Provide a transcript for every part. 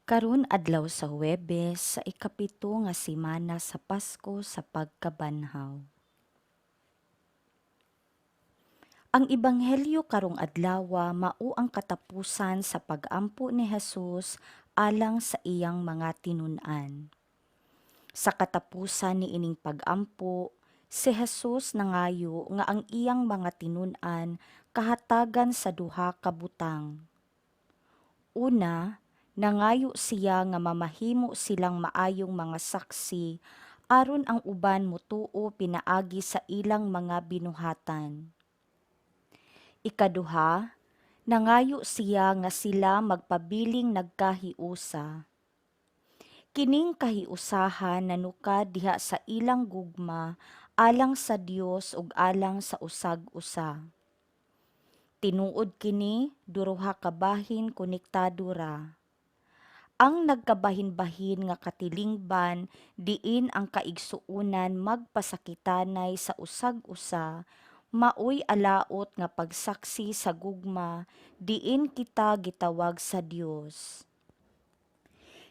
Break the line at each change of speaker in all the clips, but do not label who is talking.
Karon adlaw sa Huwebes sa ikapito nga semana sa Pasko sa pagkabanhaw. Ang ebanghelyo karong adlawa mao ang katapusan sa pag-ampo ni Hesus alang sa iyang mga tinun-an. Sa katapusan ni ining pag-ampo, si Hesus nangayo nga ang iyang mga tinun-an kahatagan sa duha ka butang. Una, nangayo siya nga mamahimo silang maayong mga saksi aron ang uban motuo pinaagi sa ilang mga binuhatan. Ikaduha, nangayo siya nga sila magpabiling nagkahiusa. Kining kahiusahan nanukad diha sa ilang gugma alang sa Dios ug alang sa usag-usa. Tinuod kini duruha ka bahin konektado ra. Ang nagkabahin-bahin nga katilingban diin ang kaigsuunan magpasakitanay sa usag-usa, maoy alaot nga pagsaksi sa gugma diin kita gitawag sa Dios.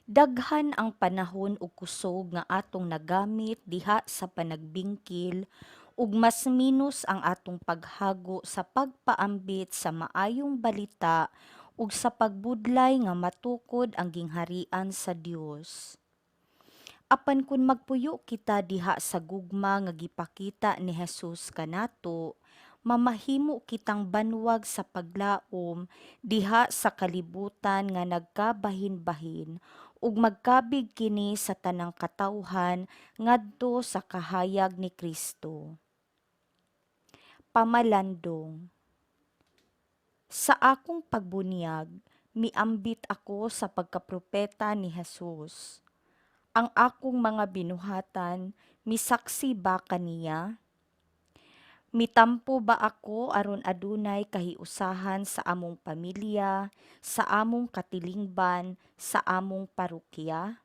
Daghan ang panahon ug kusog nga atong nagamit diha sa panagbingkil ug mas minus ang atong paghago sa pagpaambit sa maayong balita ug sa pagbudlay nga matukod ang gingharian sa Dios. Apan kun magpuyo kita diha sa gugma nga gipakita ni Hesus kanato, mamahimo kitang banwag sa paglaom diha sa kalibutan nga nagkabahin-bahin ug magkabig kini sa tanang katawhan ngadto sa kahayag ni Kristo. Pamalandong. Sa akong pagbunyag, miambit ako sa pagkapropeta ni Hesus. Ang akong mga binuhatan, misaksi ba kaniya? Mitampo ba ako aron adunay kahiusahan sa among pamilya, sa among katilingban, sa among parokya?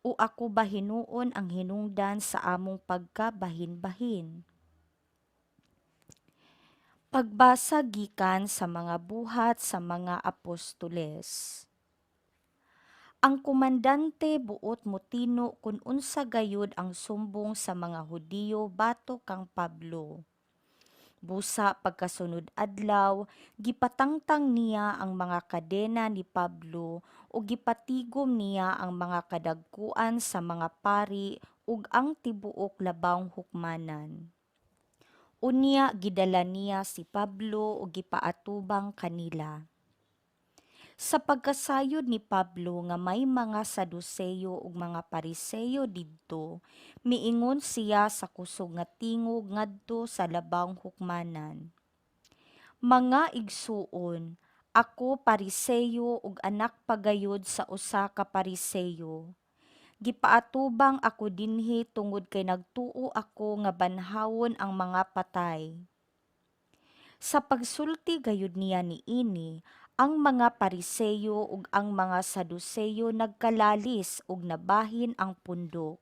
O ako ba hinuon ang hinungdan sa among pagkabahin-bahin? Pagbasa gikan sa mga buhat sa mga apostoles. Ang komandante buot motino kung unsa gayud ang sumbong sa mga Hudiyo batok kang Pablo. Busa pagkasunod adlaw, gipatangtang niya ang mga kadena ni Pablo ug gipatigom niya ang mga kadagkuan sa mga pari ug ang tibuok labawng hukmanan. Unya gidala niya si Pablo ug gipaatubang kanila. Sa pagkasayod ni Pablo nga may mga Saduseyo ug mga Pariseyo didto, miingon siya sa kusog nga tingog ngadto sa labawng hukmanan. Mga igsuon, ako Pariseyo ug anak pagayod sa usa ka Pariseyo. Gipaatubang ako dinhi tungod kay nagtuo ako nga banhawon ang mga patay. Sa pagsulti gayud niya niini, ang mga Pariseyo ug ang mga Saduseyo nagkalalis ug nabahin ang pundok.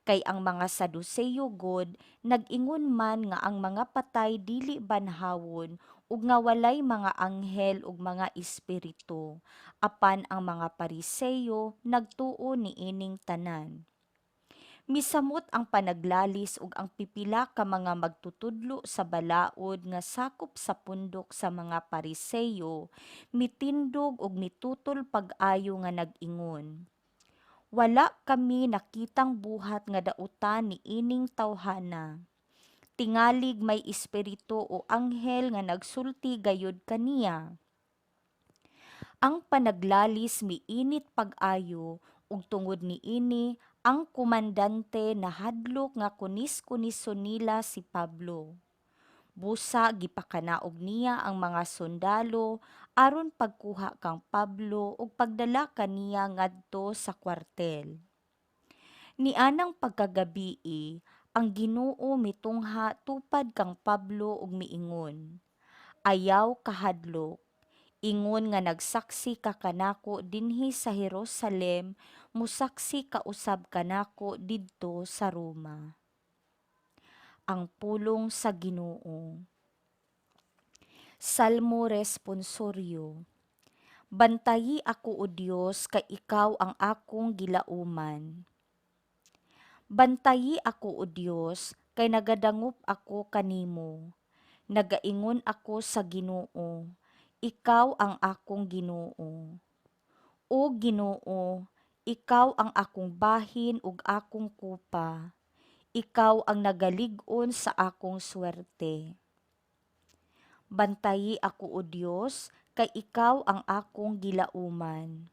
Kay ang mga Saduseyo god nag-ingon man nga ang mga patay dili banhawon ug nga walay mga anghel ug mga espiritu. Apan ang mga Pariseyo nagtuo niining tanan. Misamot ang panaglalis ug ang pipila ka mga magtutudlo sa balaod nga sakop sa pundok sa mga Pariseyo, mitindog ug mitutol pag-ayo nga nag-ingon. Wala kami nakitang buhat nga dautan ni ining tawhana. Tingalig may espiritu o anghel nga nagsulti gayud kaniya. Ang panaglalis miinit pag-ayo ug tungod niini ang komandante nahadlok nga kunis-kunison nila si Pablo. Busa gipakanaog niya ang mga sundalo aron pagkuha kang Pablo ug pagdala kaniya ngadto sa kwartel. Nianang pagkagabii, ang Ginoo mitungha tupad kang Pablo ug miingon, ayaw kahadlok. Ingon nga nagsaksi ka kanako dinhi sa Jerusalem, musaksi ka usab kanako didto sa Roma. Ang pulong sa Ginoo. Salmo responsoryo. Bantayi ako o Dios kay ikaw ang akong gilauman. Bantayi ako o Dios kay nagadangup ako kanimo. Nagaingon ako sa Ginoo, ikaw ang akong Ginoo. O Ginoo, ikaw ang akong bahin ug akong kupa. Ikaw ang nagalig-on sa akong swerte. Bantayi ako o Dios kay ikaw ang akong gilauman.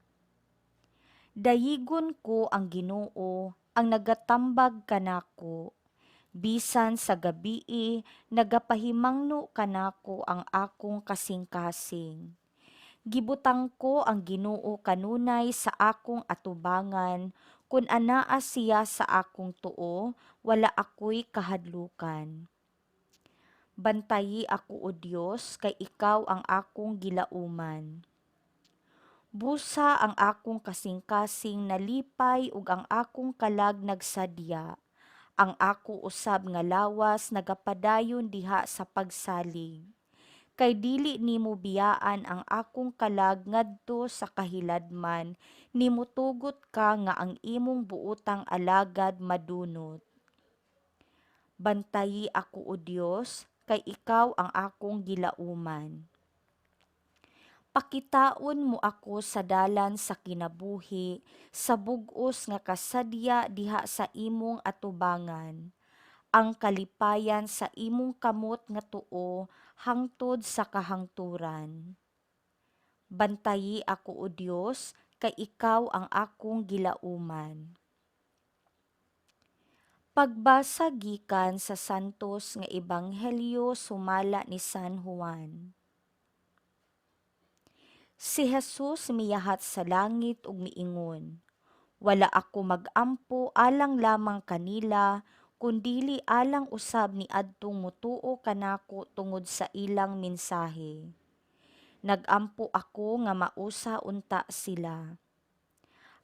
Dayigon ko ang Ginoo ang nagatambag kanako. Bisan sa gabii nagapahimangno kanako ang akong kasing-kasing. Gibutang ko ang Ginoo kanunay sa akong atubangan, kun anaa siya sa akong tuo, wala ako'y kahadlukan. Bantayi ako o Dios kay ikaw ang akong gilauman. Busa ang akong kasing-kasing nalipay ug ang akong kalag nagsadya. Ang ako usab nga lawas nagapadayon diha sa pagsalig. Kay dili nimo biyaan ang akong kalag ngadto sa kahiladman, nimutugot ka nga ang imong buotang alagad madunot. Bantayi ako o Dios kay ikaw ang akong gilauman. Pakitaon mo ako sa dalan sa kinabuhi, sa bug-os nga kasadya diha sa imong atubangan. Ang kalipayan sa imong kamot nga tuo hangtod sa kahangturan. Bantayi ako o Dios kay ikaw ang akong gilauman. Pagbasa gikan sa santos nga ebanghelyo sumala ni San Juan. Si Jesus miyahat sa langit ug miingon, wala ako magampo alang lamang kanila, kundili alang usab ni adtong mutuo kanako tungod sa ilang mensahe. Nagampo ako nga mausa unta sila.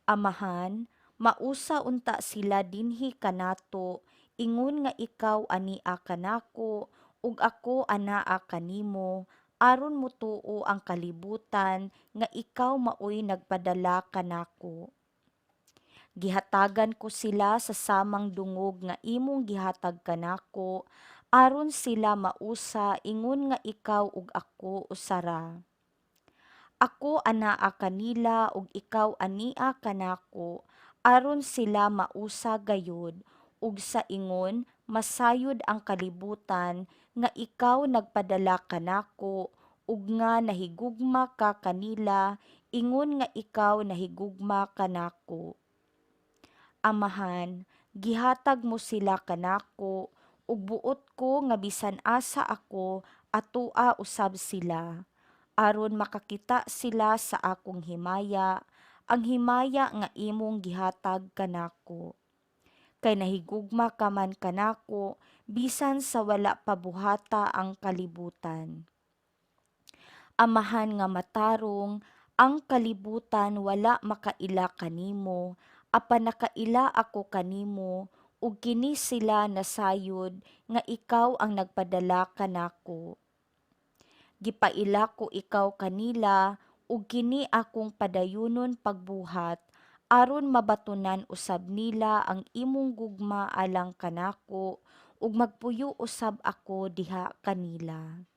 Amahan, mausa unta sila dinhi kanato, ingon nga ikaw ania kanako, ug ako anaa kanimo, aron mutuo ang kalibutan nga ikaw maoy nagpadala kanako. Gihatagan ko sila sa samang dungog nga imong gihatag kanako, aron sila mausa ingon nga ikaw ug ako usara. Ako anaa kanila ug ikaw ania kanako, aron sila mausa gayud, ug sa ingon masayod ang kalibutan nga ikaw nagpadala kanako, ug nga nahigugma ka kanila, ingon nga ikaw nahigugma kanako. Amahan, gihatag mo sila kanako, ug buot ko nga bisan asa ako, atoa usab sila aron makakita sila sa akong himaya, ang himaya nga imong gihatag kanako. Kay nahigugma ka man kanako, bisan sa wala pabuhata ang kalibutan. Amahan nga matarong, ang kalibutan wala makaila kanimo, apan nakaila ako kanimo, ug kini sila nasayod nga ikaw ang nagpadala kanako. Gipaila ko ikaw kanila, ug kini akong padayunon pagbuhat, aron mabatunan usab nila ang imong gugma alang kanako, ug magpuyo usab ako diha kanila.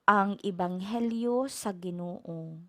Ang Ebanghelyo sa Ginoo.